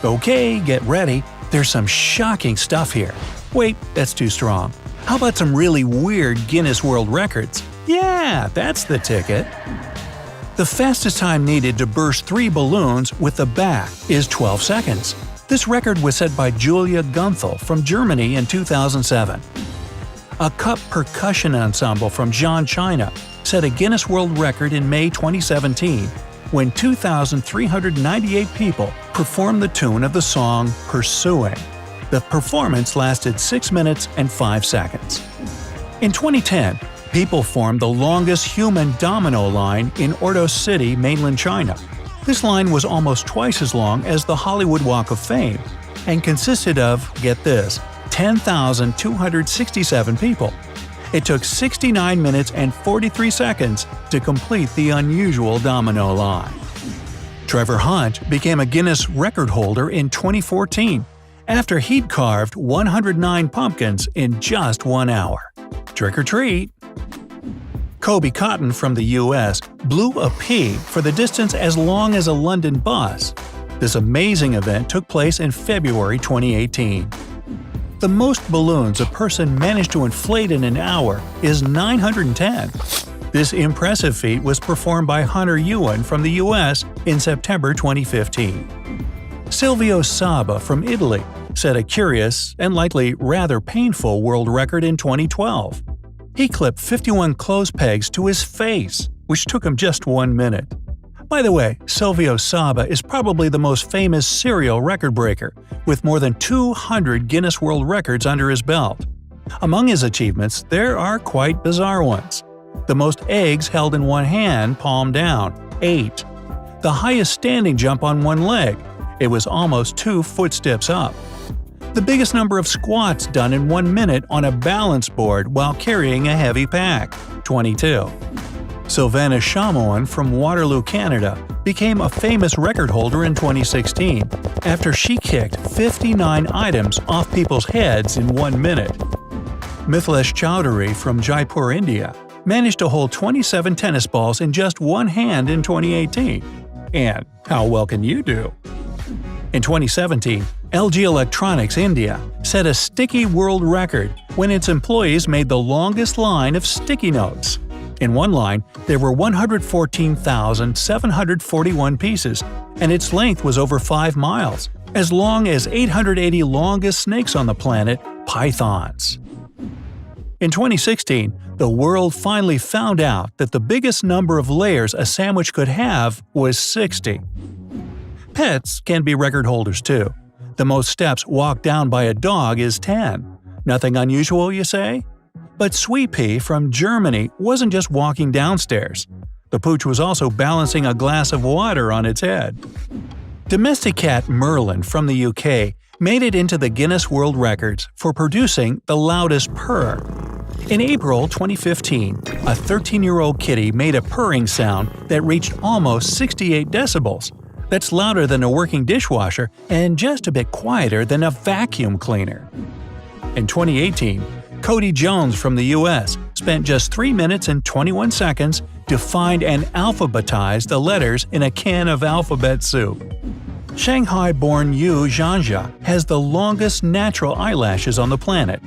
Okay, get ready. There's some shocking stuff here. Wait, that's too strong. How about some really weird Guinness World Records? Yeah, that's the ticket. The fastest time needed to burst 3 balloons with the back is 12 seconds. This record was set by Julia Gunthel from Germany in 2007. A cup percussion ensemble from Xi'an, China set a Guinness World Record in May 2017 when 2,398 people performed the tune of the song Pursuing. The performance lasted 6 minutes and 5 seconds. In 2010, people formed the longest human domino line in Ordos City, mainland China. This line was almost twice as long as the Hollywood Walk of Fame and consisted of, get this, 10,267 people. It took 69 minutes and 43 seconds to complete the unusual domino line. Trevor Hunt became a Guinness record holder in 2014 after he'd carved 109 pumpkins in just 1 hour. Trick or treat! Kobe Cotton from the US blew a pea for the distance as long as a London bus. This amazing event took place in February 2018. The most balloons a person managed to inflate in an hour is 910. This impressive feat was performed by Hunter Ewan from the US in September 2015. Silvio Saba from Italy set a curious and likely rather painful world record in 2012. He clipped 51 clothes pegs to his face, which took him just 1 minute. By the way, Silvio Saba is probably the most famous serial record breaker, with more than 200 Guinness World Records under his belt. Among his achievements, there are quite bizarre ones. The most eggs held in one hand, palm down, 8. The highest standing jump on one leg. It was almost 2 footsteps up. The biggest number of squats done in 1 minute on a balance board while carrying a heavy pack, 22. Sylvana Chamoun from Waterloo, Canada, became a famous record holder in 2016 after she kicked 59 items off people's heads in 1 minute. Mithlesh Chowdhury from Jaipur, India, managed to hold 27 tennis balls in just one hand in 2018. And how well can you do? In 2017, LG Electronics India set a sticky world record when its employees made the longest line of sticky notes. In one line, there were 114,741 pieces, and its length was over 5 miles, as long as 880 longest snakes on the planet, pythons. In 2016, the world finally found out that the biggest number of layers a sandwich could have was 60. Pets can be record holders too. The most steps walked down by a dog is 10. Nothing unusual, you say? But Sweet Pea from Germany wasn't just walking downstairs. The pooch was also balancing a glass of water on its head. Domestic cat Merlin from the UK made it into the Guinness World Records for producing the loudest purr. In April 2015, a 13-year-old kitty made a purring sound that reached almost 68 decibels. That's louder than a working dishwasher and just a bit quieter than a vacuum cleaner. In 2018, Cody Jones from the US spent just 3 minutes and 21 seconds to find and alphabetize the letters in a can of alphabet soup. Shanghai-born Yu Zhanja has the longest natural eyelashes on the planet.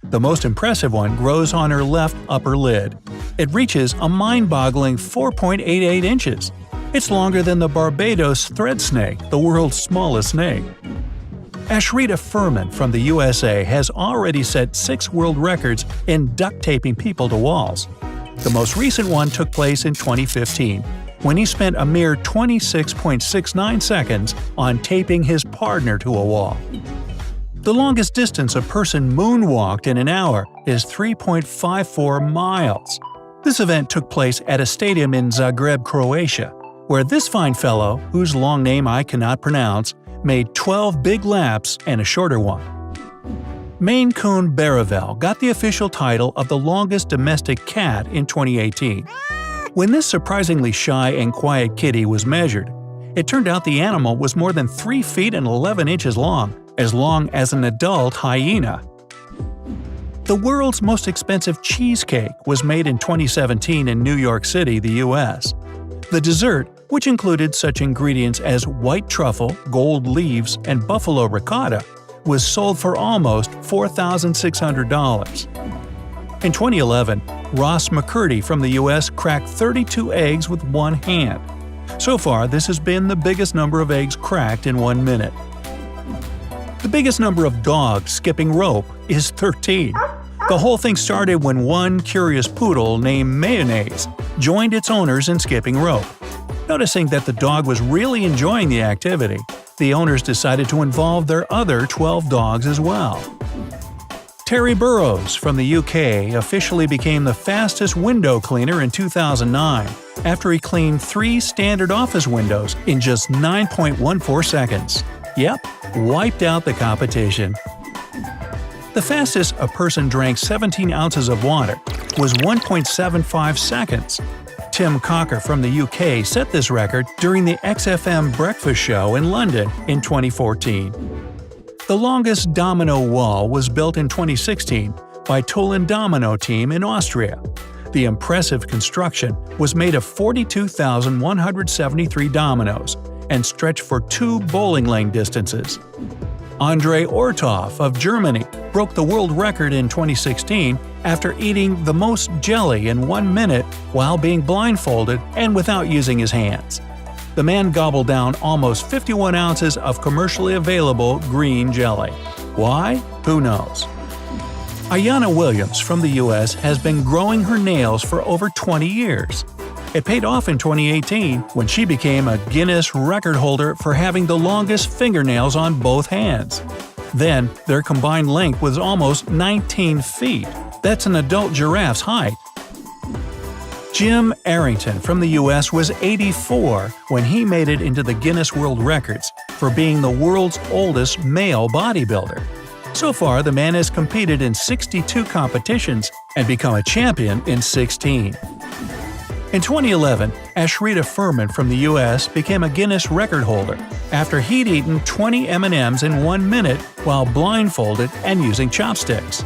The most impressive one grows on her left upper lid. It reaches a mind-boggling 4.88 inches. It's longer than the Barbados thread snake, the world's smallest snake. Ashrita Furman from the USA has already set 6 world records in duct taping people to walls. The most recent one took place in 2015, when he spent a mere 26.69 seconds on taping his partner to a wall. The longest distance a person moonwalked in an hour is 3.54 miles. This event took place at a stadium in Zagreb, Croatia, where this fine fellow, whose long name I cannot pronounce, made 12 big laps and a shorter one. Maine Coon Baravel got the official title of the longest domestic cat in 2018. When this surprisingly shy and quiet kitty was measured, it turned out the animal was more than 3 feet and 11 inches long as an adult hyena. The world's most expensive cheesecake was made in 2017 in New York City, the US. The dessert, which included such ingredients as white truffle, gold leaves, and buffalo ricotta, was sold for almost $4,600. In 2011, Ross McCurdy from the U.S. cracked 32 eggs with one hand. So far, this has been the biggest number of eggs cracked in 1 minute. The biggest number of dogs skipping rope is 13. The whole thing started when one curious poodle named Mayonnaise joined its owners in skipping rope. Noticing that the dog was really enjoying the activity, the owners decided to involve their other 12 dogs as well. Terry Burrows from the UK officially became the fastest window cleaner in 2009 after he cleaned 3 standard office windows in just 9.14 seconds. Yep, wiped out the competition. The fastest a person drank 17 ounces of water was 1.75 seconds. Tim Cocker from the UK set this record during the XFM Breakfast Show in London in 2014. The longest domino wall was built in 2016 by Tulin Domino Team in Austria. The impressive construction was made of 42,173 dominoes and stretched for 2 bowling lane distances. Andrei Ortov of Germany broke the world record in 2016 after eating the most jelly in 1 minute while being blindfolded and without using his hands. The man gobbled down almost 51 ounces of commercially available green jelly. Why? Who knows? Ayanna Williams from the US has been growing her nails for over 20 years. It paid off in 2018 when she became a Guinness record holder for having the longest fingernails on both hands. Then, their combined length was almost 19 feet. That's an adult giraffe's height. Jim Arrington from the US was 84 when he made it into the Guinness World Records for being the world's oldest male bodybuilder. So far, the man has competed in 62 competitions and become a champion in 16. In 2011, Ashrita Furman from the US became a Guinness record holder after he'd eaten 20 M&Ms in 1 minute while blindfolded and using chopsticks.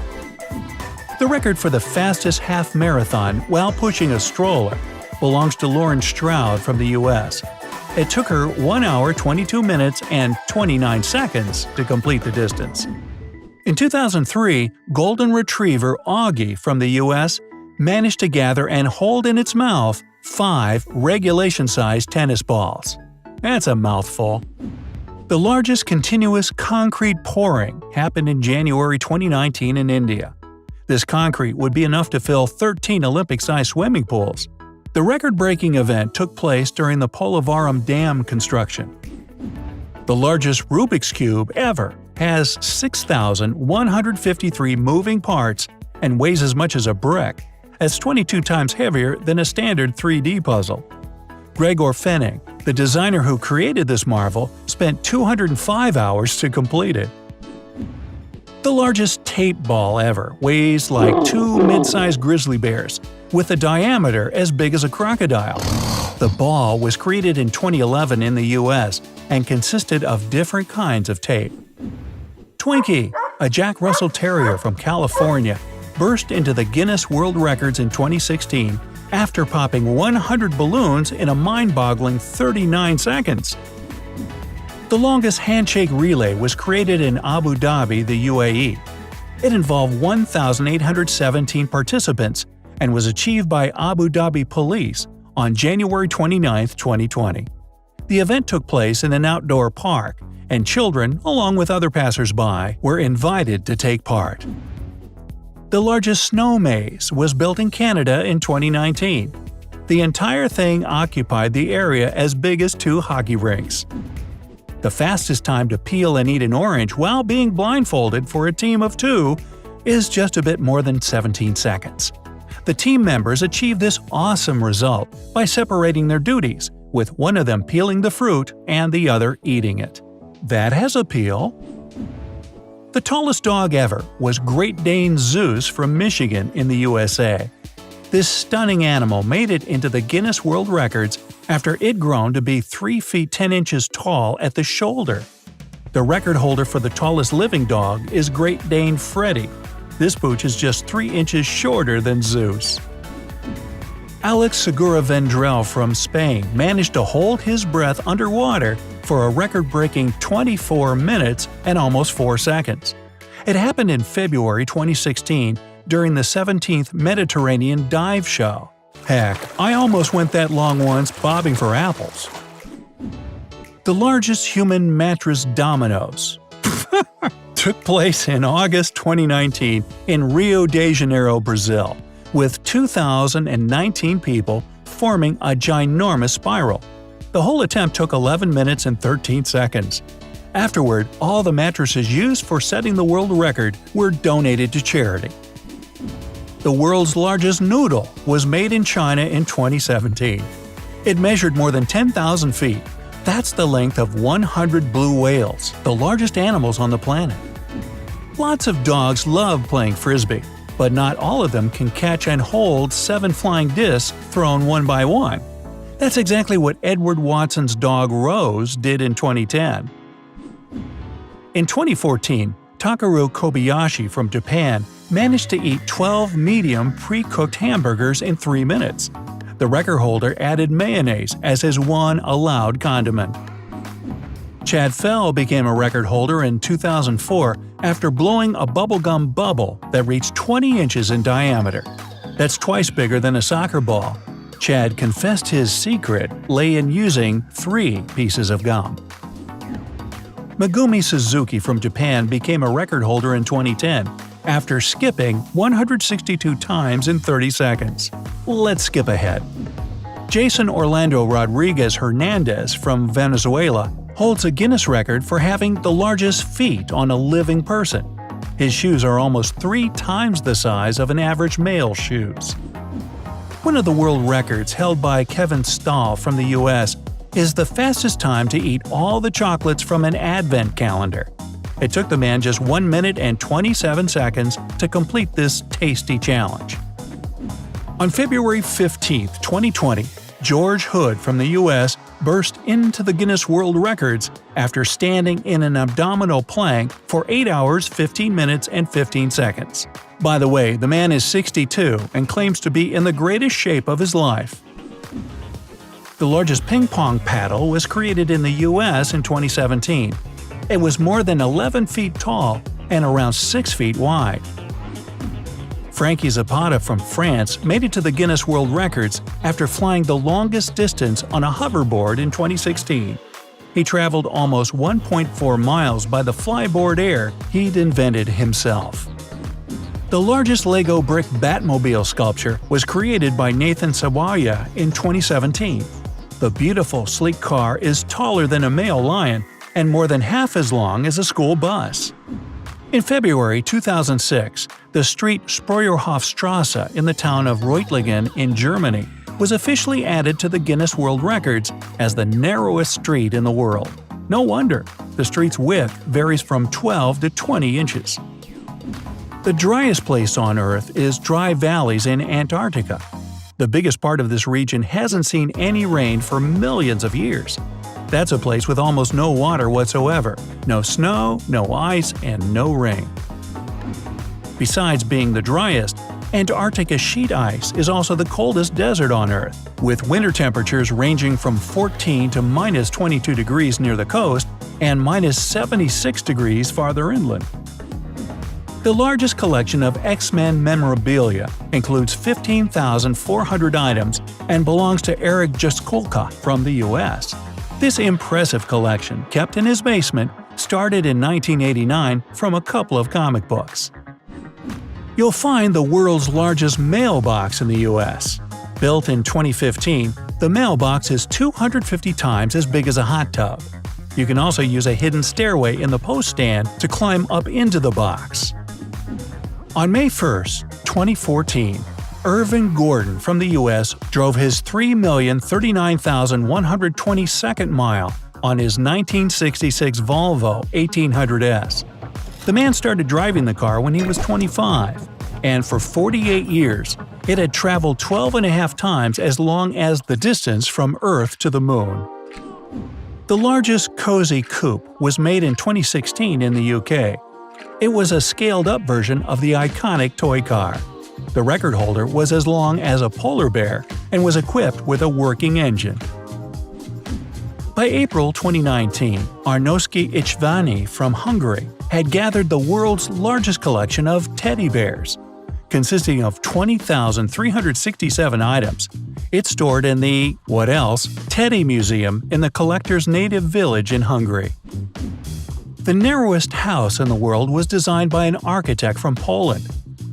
The record for the fastest half marathon while pushing a stroller belongs to Lauren Stroud from the US. It took her 1 hour 22 minutes and 29 seconds to complete the distance. In 2003, Golden Retriever Augie from the US managed to gather and hold in its mouth 5 regulation-sized tennis balls. That's a mouthful. The largest continuous concrete pouring happened in January 2019 in India. This concrete would be enough to fill 13 Olympic-sized swimming pools. The record-breaking event took place during the Polavaram Dam construction. The largest Rubik's Cube ever has 6,153 moving parts and weighs as much as a brick. That's 22 times heavier than a standard 3D puzzle. Gregor Fenning, the designer who created this marvel, spent 205 hours to complete it. The largest tape ball ever weighs like 2 mid-sized grizzly bears, with a diameter as big as a crocodile. The ball was created in 2011 in the US and consisted of different kinds of tape. Twinkie, a Jack Russell Terrier from California, burst into the Guinness World Records in 2016 after popping 100 balloons in a mind-boggling 39 seconds. The longest handshake relay was created in Abu Dhabi, the UAE. It involved 1,817 participants and was achieved by Abu Dhabi Police on January 29, 2020. The event took place in an outdoor park, and children, along with other passers-by, were invited to take part. The largest snow maze was built in Canada in 2019. The entire thing occupied the area as big as 2 hockey rinks. The fastest time to peel and eat an orange while being blindfolded for a team of 2 is just a bit more than 17 seconds. The team members achieved this awesome result by separating their duties, with one of them peeling the fruit and the other eating it. That has appeal. The tallest dog ever was Great Dane Zeus from Michigan in the USA. This stunning animal made it into the Guinness World Records after it grown to be 3 feet 10 inches tall at the shoulder. The record holder for the tallest living dog is Great Dane Freddy. This pooch is just 3 inches shorter than Zeus. Alex Segura Vendrell from Spain managed to hold his breath underwater for a record-breaking 24 minutes and almost 4 seconds. It happened in February 2016 during the 17th Mediterranean Dive Show. Heck, I almost went that long once bobbing for apples. The largest human mattress dominoes took place in August 2019 in Rio de Janeiro, Brazil, with 2,019 people forming a ginormous spiral. The whole attempt took 11 minutes and 13 seconds. Afterward, all the mattresses used for setting the world record were donated to charity. The world's largest noodle was made in China in 2017. It measured more than 10,000 feet. That's the length of 100 blue whales, the largest animals on the planet. Lots of dogs love playing frisbee, but not all of them can catch and hold 7 flying discs thrown one by one. That's exactly what Edward Watson's dog Rose did in 2010. In 2014, Takeru Kobayashi from Japan managed to eat 12 medium pre-cooked hamburgers in 3 minutes. The record holder added mayonnaise as his one allowed condiment. Chad Fell became a record holder in 2004 after blowing a bubblegum bubble that reached 20 inches in diameter. That's twice bigger than a soccer ball. Chad confessed his secret lay in using 3 pieces of gum. Megumi Suzuki from Japan became a record holder in 2010 after skipping 162 times in 30 seconds. Let's skip ahead. Jason Orlando Rodriguez Hernandez from Venezuela holds a Guinness record for having the largest feet on a living person. His shoes are almost 3 times the size of an average male's shoes. One of the world records held by Kevin Stahl from the US is the fastest time to eat all the chocolates from an advent calendar. It took the man just 1 minute and 27 seconds to complete this tasty challenge. On February 15, 2020, George Hood from the US burst into the Guinness World Records after standing in an abdominal plank for 8 hours, 15 minutes, and 15 seconds. By the way, the man is 62 and claims to be in the greatest shape of his life. The largest ping pong paddle was created in the US in 2017. It was more than 11 feet tall and around 6 feet wide. Frankie Zapata from France made it to the Guinness World Records after flying the longest distance on a hoverboard in 2016. He traveled almost 1.4 miles by the flyboard air he'd invented himself. The largest Lego brick Batmobile sculpture was created by Nathan Sawaya in 2017. The beautiful, sleek car is taller than a male lion and more than half as long as a school bus. In February 2006, the street Spreuerhofstrasse in the town of Reutlingen in Germany was officially added to the Guinness World Records as the narrowest street in the world. No wonder, the street's width varies from 12 to 20 inches. The driest place on Earth is dry valleys in Antarctica. The biggest part of this region hasn't seen any rain for millions of years. That's a place with almost no water whatsoever, no snow, no ice, and no rain. Besides being the driest, Antarctica sheet ice is also the coldest desert on Earth, with winter temperatures ranging from 14 to minus 22 degrees near the coast and minus 76 degrees farther inland. The largest collection of X-Men memorabilia includes 15,400 items and belongs to Eric Jaskolka from the US. This impressive collection, kept in his basement, started in 1989 from a couple of comic books. You'll find the world's largest mailbox in the US. Built in 2015, the mailbox is 250 times as big as a hot tub. You can also use a hidden stairway in the post stand to climb up into the box. On May 1, 2014, Irvin Gordon from the US drove his 3,039,122nd mile on his 1966 Volvo 1800S. The man started driving the car when he was 25, and for 48 years, it had traveled 12.5 times as long as the distance from Earth to the Moon. The largest cozy coupe was made in 2016 in the UK. It was a scaled-up version of the iconic toy car. The record holder was as long as a polar bear and was equipped with a working engine. By April 2019, Arnoski Ichvani from Hungary had gathered the world's largest collection of teddy bears. Consisting of 20,367 items, it's stored in the what else? Teddy Museum in the collector's native village in Hungary. The narrowest house in the world was designed by an architect from Poland.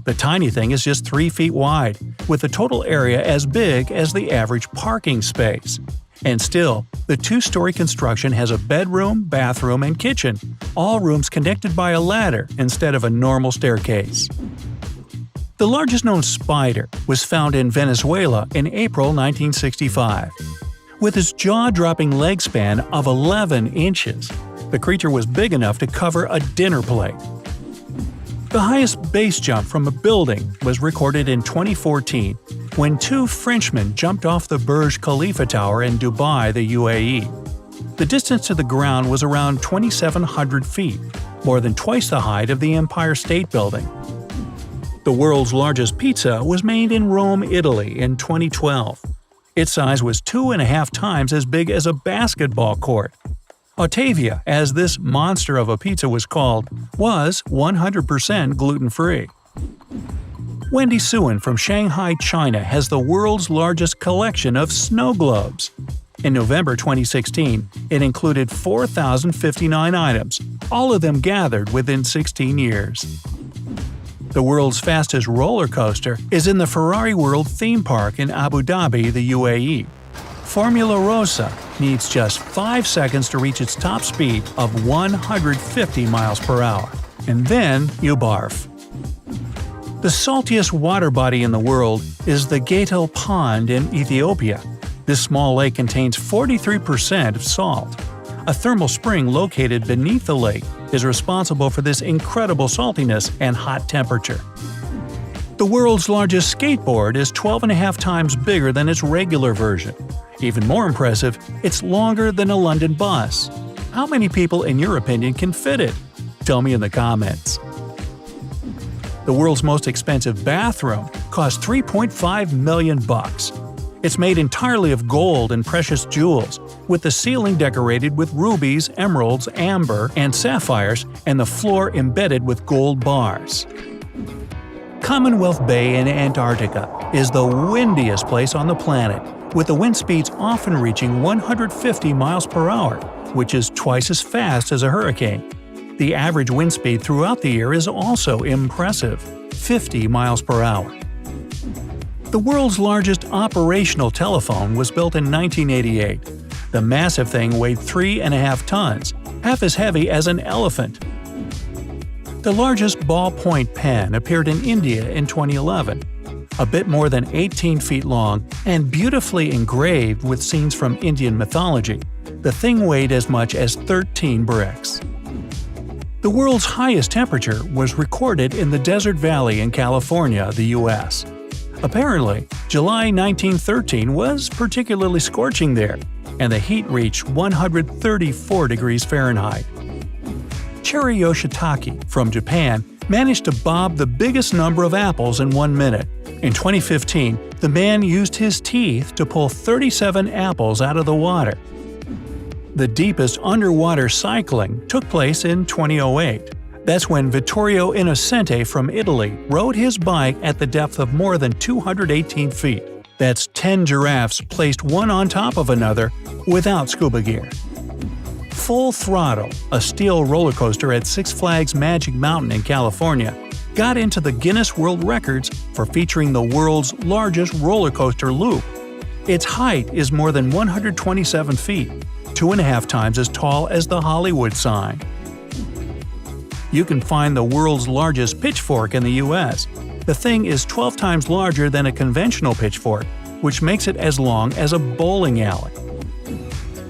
The tiny thing is just 3 feet wide, with a total area as big as the average parking space. And still, the 2-story construction has a bedroom, bathroom, and kitchen, all rooms connected by a ladder instead of a normal staircase. The largest known spider was found in Venezuela in April 1965. With its jaw-dropping leg span of 11 inches, the creature was big enough to cover a dinner plate. The highest base jump from a building was recorded in 2014 when 2 Frenchmen jumped off the Burj Khalifa Tower in Dubai, the UAE. The distance to the ground was around 2,700 feet, more than twice the height of the Empire State Building. The world's largest pizza was made in Rome, Italy in 2012. Its size was 2.5 times as big as a basketball court. Ottavia, as this monster of a pizza was called, was 100% gluten-free. Wendy Suen from Shanghai, China has the world's largest collection of snow globes. In November 2016, it included 4,059 items, all of them gathered within 16 years. The world's fastest roller coaster is in the Ferrari World theme park in Abu Dhabi, the UAE. Formula Rossa needs just 5 seconds to reach its top speed of 150 miles per hour. And then you barf. The saltiest water body in the world is the Getal Pond in Ethiopia. This small lake contains 43% of salt. A thermal spring located beneath the lake is responsible for this incredible saltiness and hot temperature. The world's largest skateboard is 12.5 times bigger than its regular version. Even more impressive, it's longer than a London bus. How many people, in your opinion, can fit it? Tell me in the comments. The world's most expensive bathroom costs $3.5 million. It's made entirely of gold and precious jewels, with the ceiling decorated with rubies, emeralds, amber, and sapphires, and the floor embedded with gold bars. Commonwealth Bay in Antarctica is the windiest place on the planet, with the wind speeds often reaching 150 miles per hour, which is twice as fast as a hurricane. The average wind speed throughout the year is also impressive, 50 miles per hour. The world's largest operational telephone was built in 1988. The massive thing weighed 3.5 tons, half as heavy as an elephant. The largest ballpoint pen appeared in India in 2011. A bit more than 18 feet long and beautifully engraved with scenes from Indian mythology, the thing weighed as much as 13 bricks. The world's highest temperature was recorded in the Desert Valley in California, the U.S. Apparently, July 1913 was particularly scorching there, and the heat reached 134 degrees Fahrenheit. Cherry Yoshitake from Japan managed to bob the biggest number of apples in 1 minute. In 2015, the man used his teeth to pull 37 apples out of the water. The deepest underwater cycling took place in 2008. That's when Vittorio Innocente from Italy rode his bike at the depth of more than 218 feet. That's 10 giraffes placed one on top of another without scuba gear. Full Throttle, a steel roller coaster at Six Flags Magic Mountain in California, got into the Guinness World Records for featuring the world's largest roller coaster loop. Its height is more than 127 feet, 2.5 times as tall as the Hollywood sign. You can find the world's largest pitchfork in the US. The thing is 12 times larger than a conventional pitchfork, which makes it as long as a bowling alley.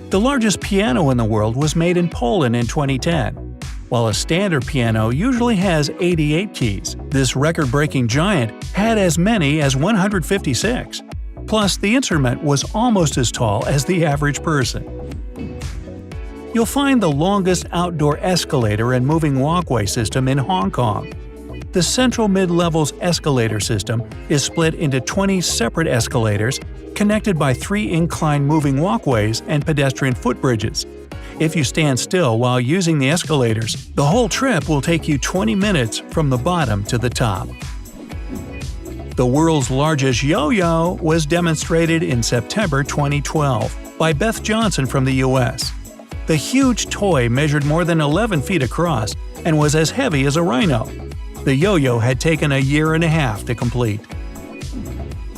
The largest piano in the world was made in Poland in 2010. While a standard piano usually has 88 keys, this record-breaking giant had as many as 156. Plus, the instrument was almost as tall as the average person. You'll find the longest outdoor escalator and moving walkway system in Hong Kong. The central mid-levels escalator system is split into 20 separate escalators connected by 3 inclined moving walkways and pedestrian footbridges. If you stand still while using the escalators, the whole trip will take you 20 minutes from the bottom to the top. The world's largest yo-yo was demonstrated in September 2012 by Beth Johnson from the US. The huge toy measured more than 11 feet across and was as heavy as a rhino. The yo-yo had taken a year and a half to complete.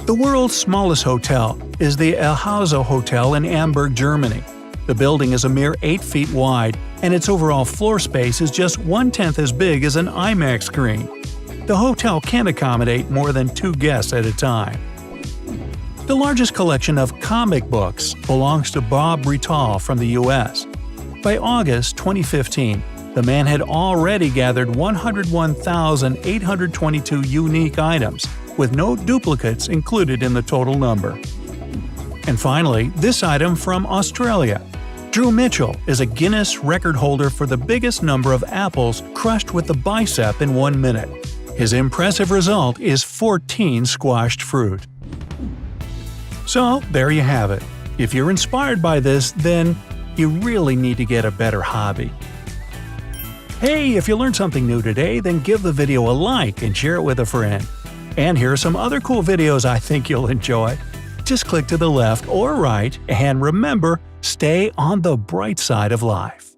The world's smallest hotel is the Elhauser Hotel in Hamburg, Germany. The building is a mere 8 feet wide, and its overall floor space is just 1/10 as big as an IMAX screen. The hotel can accommodate more than 2 guests at a time. The largest collection of comic books belongs to Bob Rital from the US. By August 2015, the man had already gathered 101,822 unique items, with no duplicates included in the total number. And finally, this item from Australia. Drew Mitchell is a Guinness record holder for the biggest number of apples crushed with the bicep in 1 minute. His impressive result is 14 squashed fruit. So, there you have it. If you're inspired by this, then you really need to get a better hobby. Hey, if you learned something new today, then give the video a like and share it with a friend. And here are some other cool videos I think you'll enjoy. Just click to the left or right, and remember, stay on the bright side of life.